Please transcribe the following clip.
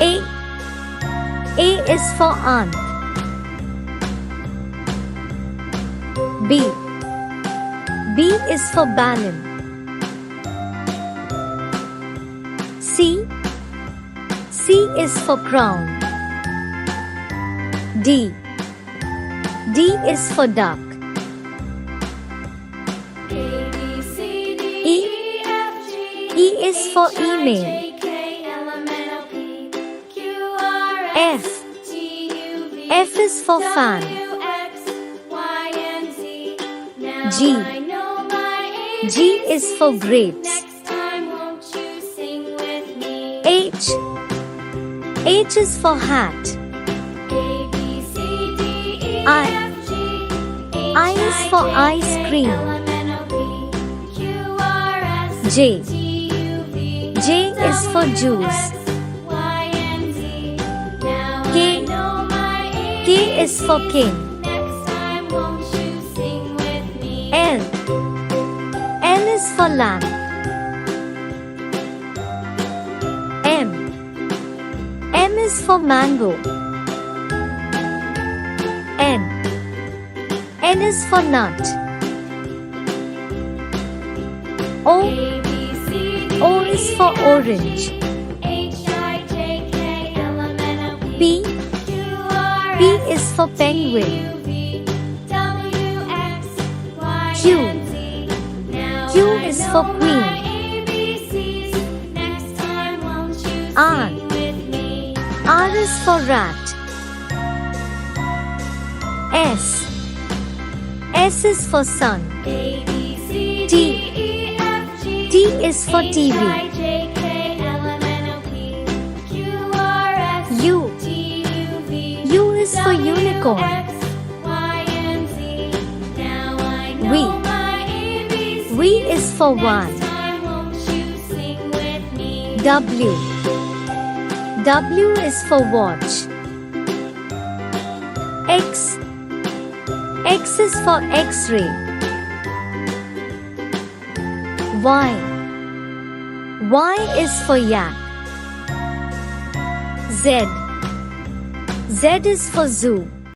A. A is for aunt. B. B is for balloon. C. C is for crown. D. D is for duck. E. E is for email. F. F is for fan. G. G is for grapes. H. H is for hat. I is for ice cream. J. J is for juice. K. K is for king. L. L is for lamp. M. M is for mango. N. N is for nut. O. O is for orange. P. P is for penguin. Q. Q is for queen. R. R is for rat. S. S is for sun. T. T is for TV. U. U is for unicorn. V. V is for one. W. W is for watch. X. X is for X-ray. Y. Y is for yak. Z. Z is for zoo.